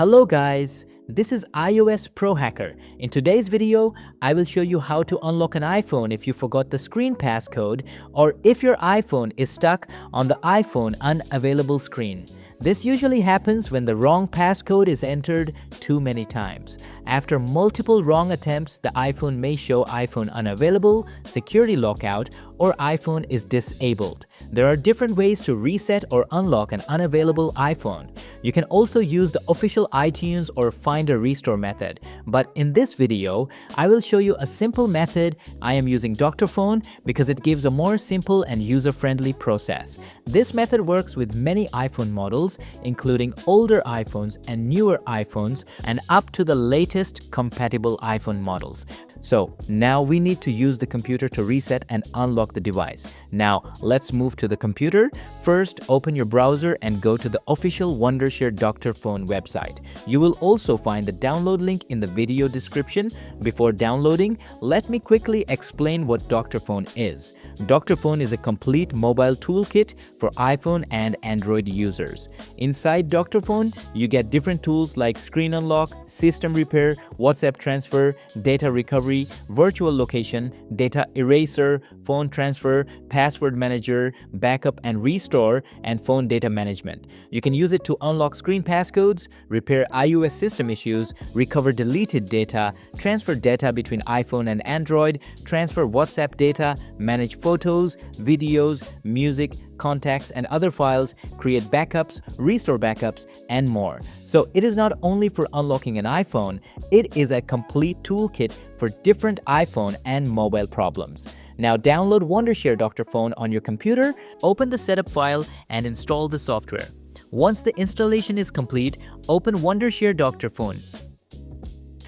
Hello guys, this is iOSProHacker. In today's video, I will show you how to unlock an iPhone if you forgot the screen passcode or if your iPhone is stuck on the iPhone unavailable screen. This usually happens when the wrong passcode is entered too many times. After multiple wrong attempts, the iPhone may show iPhone unavailable, security lockout, or iPhone is disabled. There are different ways to reset or unlock an unavailable iPhone. You can also use the official iTunes or Find a Restore method. But in this video, I will show you a simple method. I am using Dr.Fone because it gives a more simple and user-friendly process. This method works with many iPhone models, including older iPhones and newer iPhones, and up to the latest compatible iPhone models. So now we need to use the computer to reset and unlock the device. Now let's move to the computer. First, open your browser and go to the official Wondershare Dr.Fone website. You will also find the download link in the video description. Before downloading, let me quickly explain what Dr.Fone is. Dr.Fone is a complete mobile toolkit for iPhone and Android users. Inside Dr.Fone, you get different tools like screen unlock, system repair, WhatsApp transfer, data recovery, virtual location, data eraser, phone transfer, password manager, backup and restore, and phone data management. You can use it to unlock screen passcodes, repair iOS system issues, recover deleted data, transfer data between iPhone and Android, transfer WhatsApp data, manage photos, videos, music, contacts, and other files, create backups, restore backups, and more. So it is not only for unlocking an iPhone, it is a complete toolkit for different iPhone and mobile problems. Now download Wondershare Dr.Fone on your computer, open the setup file, and install the software. Once the installation is complete, open Wondershare Dr.Fone.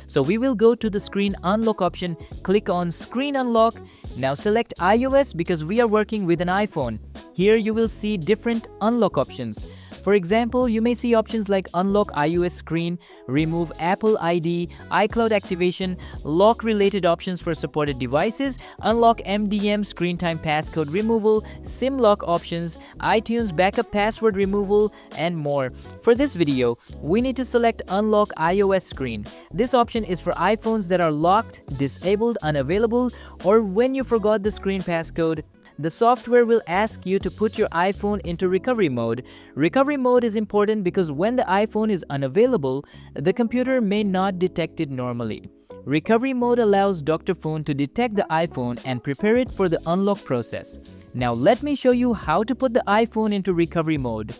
So we will go to the screen unlock option, click on screen unlock. Now select iOS because we are working with an iPhone. Here you will see different unlock options. For example, you may see options like unlock iOS screen, remove Apple ID, iCloud activation, lock related options for supported devices, unlock MDM screen time passcode removal, SIM lock options, iTunes backup password removal, and more. For this video, we need to select unlock iOS screen. This option is for iPhones that are locked, disabled, unavailable, or when you forgot the screen passcode. The software will ask you to put your iPhone into recovery mode. Recovery mode is important because when the iPhone is unavailable, the computer may not detect it normally. Recovery mode allows Dr.Fone to detect the iPhone and prepare it for the unlock process. Now let me show you how to put the iPhone into recovery mode.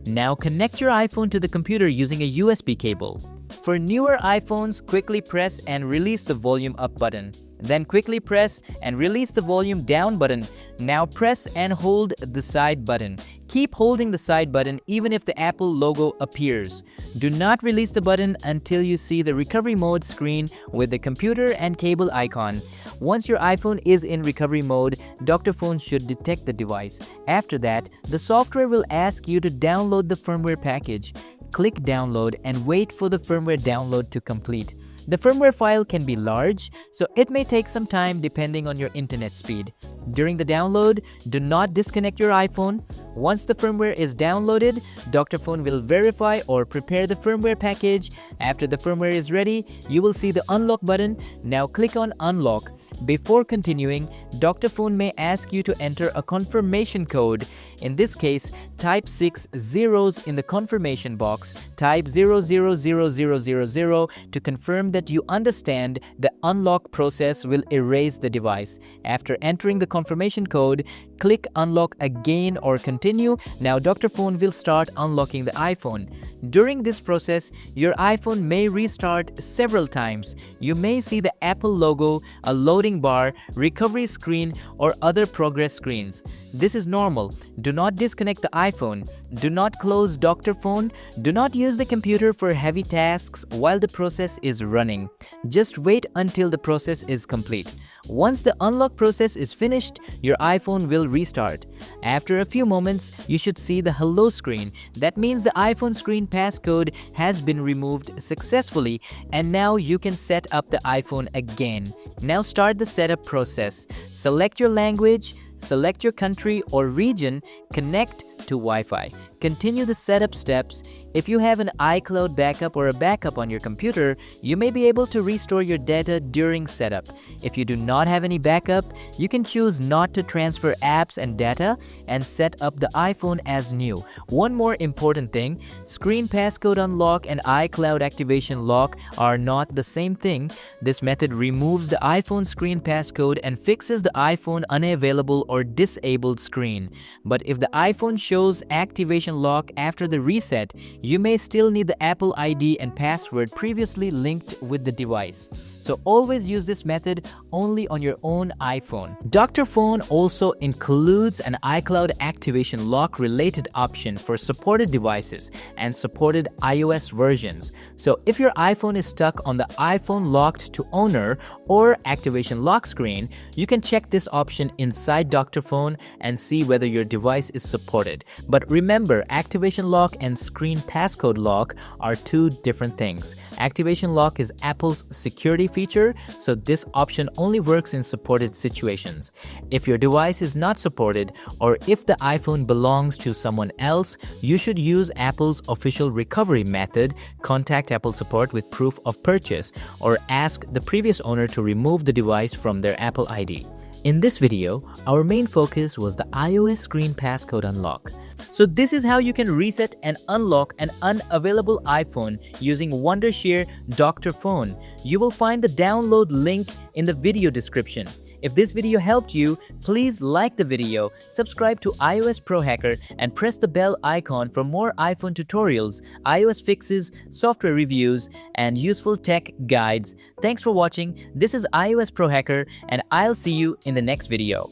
Now connect your iPhone to the computer using a USB cable. For newer iPhones, quickly press and release the volume up button. Then quickly press and release the volume down button. Now press and hold the side button. Keep holding the side button even if the Apple logo appears. Do not release the button until you see the recovery mode screen with the computer and cable icon. Once your iPhone is in recovery mode, Dr.Fone should detect the device. After that, the software will ask you to download the firmware package. Click download and wait for the firmware download to complete. The firmware file can be large, so it may take some time depending on your internet speed. During the download, do not disconnect your iPhone. Once the firmware is downloaded, Dr.Fone will verify or prepare the firmware package. After the firmware is ready, you will see the unlock button. Now click on unlock. Before continuing, Dr.Fone may ask you to enter a confirmation code. In this case, type 6 zeros in the confirmation box. Type 000000 to confirm that you understand the unlock process will erase the device. After entering the confirmation code, click unlock again or continue. Now Dr.Fone will start unlocking the iPhone. During this process, your iPhone may restart several times. You may see the Apple logo, a loading bar, recovery screen, or other progress screens. This is normal. Do not disconnect the iPhone. Do not close Dr.Fone. Do not use the computer for heavy tasks while the process is running. Just wait until the process is complete. Once the unlock process is finished, your iPhone will restart. After a few moments, you should see the hello screen. That means the iPhone screen passcode has been removed successfully, and now you can set up the iPhone again. Now start the setup process. Select your language, select your country or region, connect to Wi-Fi. Continue the setup steps. If you have an iCloud backup or a backup on your computer, you may be able to restore your data during setup. If you do not have any backup, you can choose not to transfer apps and data and set up the iPhone as new. One more important thing, Screen Passcode Unlock and iCloud Activation Lock are not the same thing. This method removes the iPhone screen passcode and fixes the iPhone unavailable or disabled screen. But if the iPhone shows activation lock after the reset, you may still need the Apple ID and password previously linked with the device. So always use this method only on your own iPhone. Dr.Fone also includes an iCloud activation lock related option for supported devices and supported iOS versions. So if your iPhone is stuck on the iPhone locked to owner or activation lock screen, you can check this option inside Dr.Fone and see whether your device is supported. But remember, activation lock and screen passcode lock are two different things. Activation lock is Apple's security feature, so this option only works in supported situations. If your device is not supported or if the iPhone belongs to someone else, you should use Apple's official recovery method, contact Apple support with proof of purchase, or ask the previous owner to remove the device from their Apple ID. In this video, our main focus was the iOS screen passcode unlock. So this is how you can reset and unlock an unavailable iPhone using Wondershare Dr.Fone. You will find the download link in the video description. If this video helped you, please like the video, subscribe to iOSProHacker, and press the bell icon for more iPhone tutorials, iOS fixes, software reviews, and useful tech guides. Thanks for watching. This is iOSProHacker, and I'll see you in the next video.